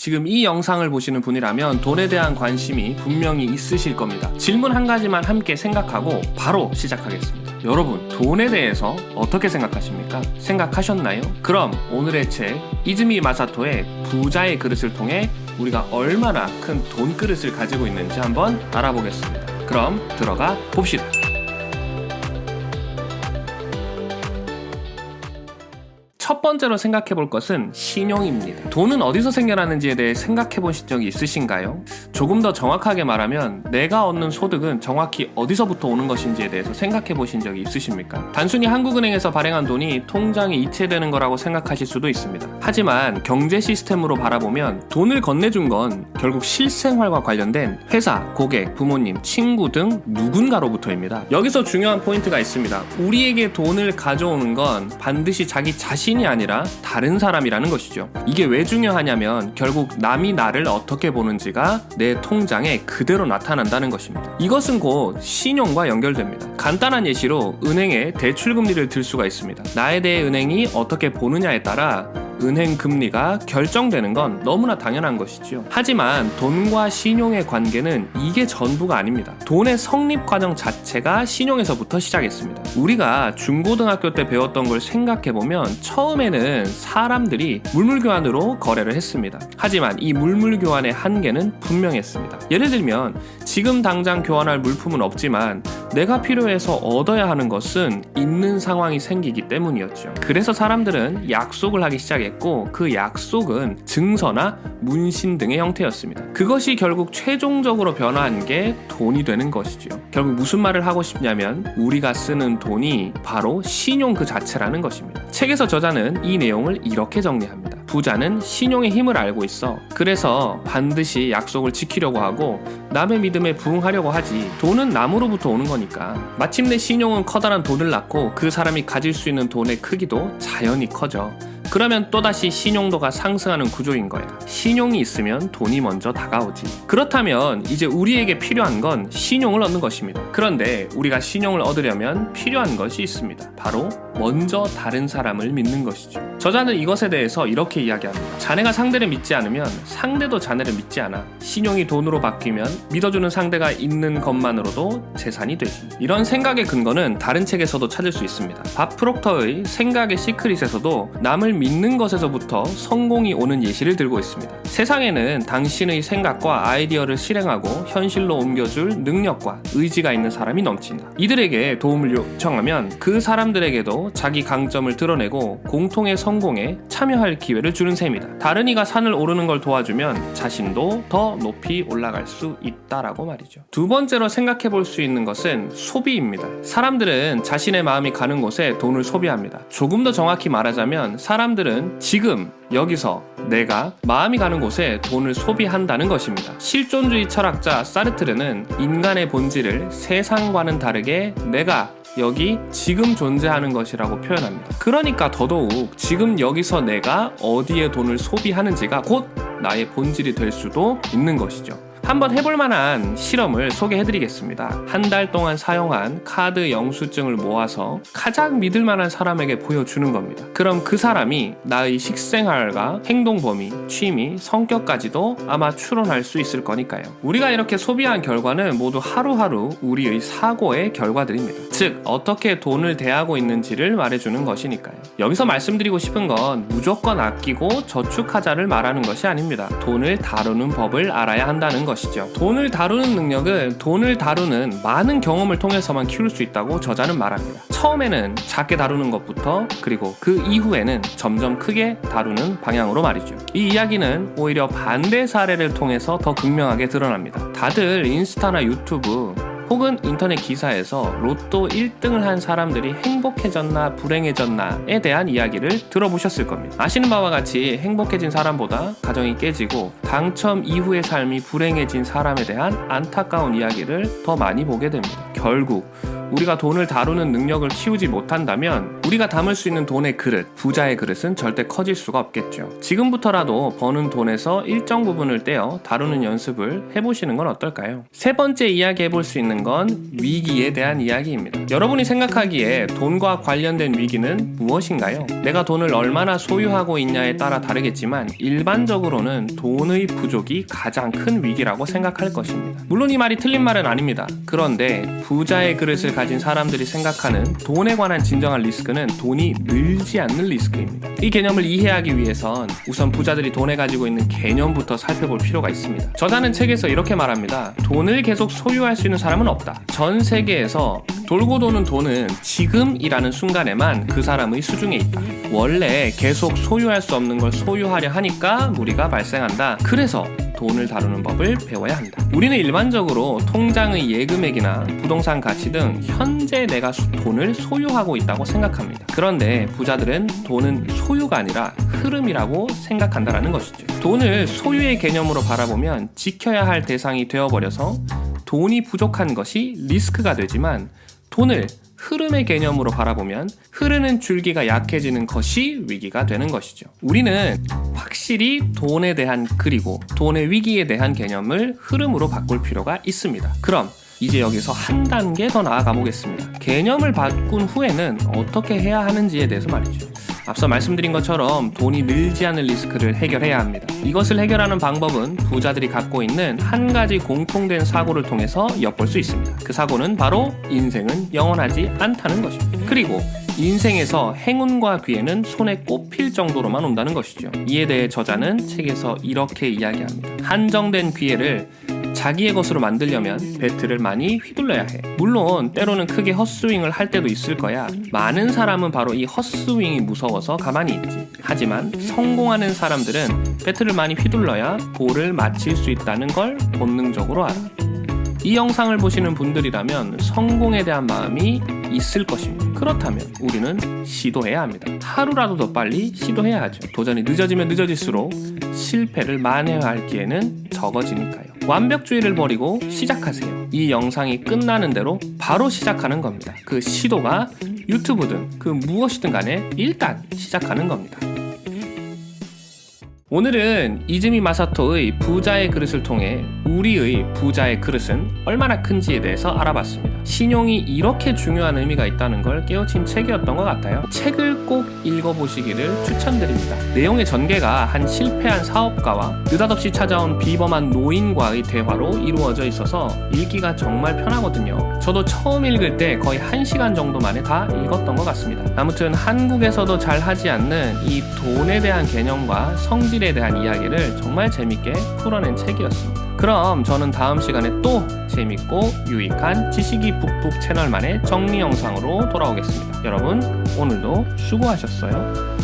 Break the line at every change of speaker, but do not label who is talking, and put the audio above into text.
지금 이 영상을 보시는 분이라면 돈에 대한 관심이 분명히 있으실 겁니다. 질문 한 가지만 함께 생각하고 바로 시작하겠습니다. 여러분, 돈에 대해서 어떻게 생각하십니까? 생각하셨나요? 그럼 오늘의 책 이즈미 마사토의 부자의 그릇을 통해 우리가 얼마나 큰 돈 그릇을 가지고 있는지 한번 알아보겠습니다. 그럼 들어가 봅시다. 첫 번째로 생각해 볼 것은 신용입니다. 돈은 어디서 생겨나는지에 대해 생각해 보신 적이 있으신가요? 조금 더 정확하게 말하면 내가 얻는 소득은 정확히 어디서부터 오는 것인지에 대해서 생각해 보신 적이 있으십니까? 단순히 한국은행에서 발행한 돈이 통장에 이체되는 거라고 생각하실 수도 있습니다. 하지만 경제 시스템으로 바라보면 돈을 건네준 건 결국 실생활과 관련된 회사, 고객, 부모님, 친구 등 누군가로부터입니다. 여기서 중요한 포인트가 있습니다. 우리에게 돈을 가져오는 건 반드시 자기 자신이 아니라 다른 사람이라는 것이죠. 이게 왜 중요하냐면 결국 남이 나를 어떻게 보는지가 내 통장에 그대로 나타난다는 것입니다. 이것은 곧 신용과 연결됩니다. 간단한 예시로 은행에 대출금리를 들 수가 있습니다. 나에 대해 은행이 어떻게 보느냐에 따라 은행 금리가 결정되는 건 너무나 당연한 것이죠. 하지만 돈과 신용의 관계는 이게 전부가 아닙니다. 돈의 성립 과정 자체가 신용에서부터 시작했습니다. 우리가 중고등학교 때 배웠던 걸 생각해보면 처음에는 사람들이 물물교환으로 거래를 했습니다. 하지만 이 물물교환의 한계는 분명했습니다. 예를 들면 지금 당장 교환할 물품은 없지만 내가 필요해서 얻어야 하는 것은 있는 상황이 생기기 때문이었죠. 그래서 사람들은 약속을 하기 시작했고 그 약속은 증서나 문신 등의 형태였습니다. 그것이 결국 최종적으로 변화한 게 돈이 되는 것이죠. 결국 무슨 말을 하고 싶냐면 우리가 쓰는 돈이 바로 신용 그 자체라는 것입니다. 책에서 저자는 이 내용을 이렇게 정리합니다. 부자는 신용의 힘을 알고 있어. 그래서 반드시 약속을 지키려고 하고 남의 믿음에 부응하려고 하지. 돈은 남으로부터 오는 거니까. 마침내 신용은 커다란 돈을 낳고 그 사람이 가질 수 있는 돈의 크기도 자연히 커져. 그러면 또다시 신용도가 상승하는 구조인 거야. 신용이 있으면 돈이 먼저 다가오지. 그렇다면 이제 우리에게 필요한 건 신용을 얻는 것입니다. 그런데 우리가 신용을 얻으려면 필요한 것이 있습니다. 바로 먼저 다른 사람을 믿는 것이죠. 저자는 이것에 대해서 이렇게 이야기합니다. 자네가 상대를 믿지 않으면 상대도 자네를 믿지 않아. 신용이 돈으로 바뀌면 믿어주는 상대가 있는 것만으로도 재산이 되지. 이런 생각의 근거는 다른 책에서도 찾을 수 있습니다. 밥 프록터의 생각의 시크릿에서도 남을 믿는 것에서부터 성공이 오는 예시를 들고 있습니다. 세상에는 당신의 생각과 아이디어를 실행하고 현실로 옮겨줄 능력과 의지가 있는 사람이 넘친다. 이들에게 도움을 요청하면 그 사람들에게도 자기 강점을 드러내고 공통의 성공에 참여할 기회를 주는 셈이다. 다른 이가 산을 오르는 걸 도와주면 자신도 더 높이 올라갈 수 있다라고 말이죠. 두 번째로 생각해 볼 수 있는 것은 소비입니다. 사람들은 자신의 마음이 가는 곳에 돈을 소비합니다. 조금 더 정확히 말하자면 사람들은 지금 여기서 내가 마음이 가는 곳에 돈을 소비한다는 것입니다. 실존주의 철학자 사르트르는 인간의 본질을 세상과는 다르게 내가 여기 지금 존재하는 것이라고 표현합니다. 그러니까 더더욱 지금 여기서 내가 어디에 돈을 소비하는지가 곧 나의 본질이 될 수도 있는 것이죠. 한번 해볼 만한 실험을 소개해드리겠습니다. 한 달 동안 사용한 카드 영수증을 모아서 가장 믿을 만한 사람에게 보여주는 겁니다. 그럼 그 사람이 나의 식생활과 행동 범위, 취미, 성격까지도 아마 추론할 수 있을 거니까요. 우리가 이렇게 소비한 결과는 모두 하루하루 우리의 사고의 결과들입니다. 즉 어떻게 돈을 대하고 있는지를 말해주는 것이니까요. 여기서 말씀드리고 싶은 건 무조건 아끼고 저축하자를 말하는 것이 아닙니다. 돈을 다루는 법을 알아야 한다는 것이죠. 돈을 다루는 능력은 돈을 다루는 많은 경험을 통해서만 키울 수 있다고 저자는 말합니다. 처음에는 작게 다루는 것부터 그리고 그 이후에는 점점 크게 다루는 방향으로 말이죠. 이 이야기는 오히려 반대 사례를 통해서 더 극명하게 드러납니다. 다들 인스타나 유튜브 혹은 인터넷 기사에서 로또 1등을 한 사람들이 행복해졌나 불행해졌나에 대한 이야기를 들어보셨을 겁니다. 아시는 바와 같이 행복해진 사람보다 가정이 깨지고 당첨 이후의 삶이 불행해진 사람에 대한 안타까운 이야기를 더 많이 보게 됩니다. 결국 우리가 돈을 다루는 능력을 키우지 못한다면 우리가 담을 수 있는 돈의 그릇, 부자의 그릇은 절대 커질 수가 없겠죠. 지금부터라도 버는 돈에서 일정 부분을 떼어 다루는 연습을 해보시는 건 어떨까요? 세 번째 이야기 해볼 수 있는 건 위기에 대한 이야기입니다. 여러분이 생각하기에 돈과 관련된 위기는 무엇인가요? 내가 돈을 얼마나 소유하고 있냐에 따라 다르겠지만 일반적으로는 돈의 부족이 가장 큰 위기라고 생각할 것입니다. 물론 이 말이 틀린 말은 아닙니다. 그런데 부자의 그릇을 가진 사람들이 생각하는 돈에 관한 진정한 리스크는 돈이 늘지 않는 리스크입니다. 이 개념을 이해하기 위해선 우선 부자들이 돈에 가지고 있는 개념부터 살펴볼 필요가 있습니다. 저자는 책에서 이렇게 말합니다. 돈을 계속 소유할 수 있는 사람은 없다. 전 세계에서 돌고 도는 돈은 지금이라는 순간에만 그 사람의 수중에 있다. 원래 계속 소유할 수 없는 걸 소유하려 하니까 무리가 발생한다. 그래서 돈을 다루는 법을 배워야 한다. 우리는 일반적으로 통장의 예금액이나 부동산 가치 등 현재 내가 돈을 소유하고 있다고 생각합니다. 그런데 부자들은 돈은 소유가 아니라 흐름이라고 생각한다는 것이죠. 돈을 소유의 개념으로 바라보면 지켜야 할 대상이 되어버려서 돈이 부족한 것이 리스크가 되지만 돈을 흐름의 개념으로 바라보면 흐르는 줄기가 약해지는 것이 위기가 되는 것이죠. 우리는 확실히 돈에 대한 그리고 돈의 위기에 대한 개념을 흐름으로 바꿀 필요가 있습니다. 그럼 이제 여기서 한 단계 더 나아가 보겠습니다. 개념을 바꾼 후에는 어떻게 해야 하는지에 대해서 말이죠. 앞서 말씀드린 것처럼 돈이 늘지 않을 리스크를 해결해야 합니다. 이것을 해결하는 방법은 부자들이 갖고 있는 한 가지 공통된 사고를 통해서 엿볼 수 있습니다. 그 사고는 바로 인생은 영원하지 않다는 것입니다. 그리고 인생에서 행운과 기회는 손에 꼽힐 정도로만 온다는 것이죠. 이에 대해 저자는 책에서 이렇게 이야기합니다. 한정된 기회를 자기의 것으로 만들려면 배트를 많이 휘둘러야 해. 물론 때로는 크게 헛스윙을 할 때도 있을 거야. 많은 사람은 바로 이 헛스윙이 무서워서 가만히 있지. 하지만 성공하는 사람들은 배트를 많이 휘둘러야 볼을 맞힐 수 있다는 걸 본능적으로 알아. 이 영상을 보시는 분들이라면 성공에 대한 마음이 있을 것입니다. 그렇다면 우리는 시도해야 합니다. 하루라도 더 빨리 시도해야 하죠. 도전이 늦어지면 늦어질수록 실패를 만회할 기회는 적어지니까요. 완벽주의를 버리고 시작하세요. 이 영상이 끝나는 대로 바로 시작하는 겁니다. 그 시도가 유튜브든 그 무엇이든 간에 일단 시작하는 겁니다. 오늘은 이즈미 마사토의 부자의 그릇을 통해 우리의 부자의 그릇은 얼마나 큰지에 대해서 알아봤습니다. 신용이 이렇게 중요한 의미가 있다는 걸 깨우친 책이었던 것 같아요. 책을 꼭 읽어보시기를 추천드립니다. 내용의 전개가 한 실패한 사업가와 느닷없이 찾아온 비범한 노인과의 대화로 이루어져 있어서 읽기가 정말 편하거든요. 저도 처음 읽을 때 거의 1시간 정도 만에 다 읽었던 것 같습니다. 아무튼 한국에서도 잘 하지 않는 이 돈에 대한 개념과 성질에 대한 이야기를 정말 재밌게 풀어낸 책이었습니다. 그럼 저는 다음 시간에 또 재밌고 유익한 지식이 북북 채널만의 정리 영상으로 돌아오겠습니다. 여러분 오늘도 수고하셨어요.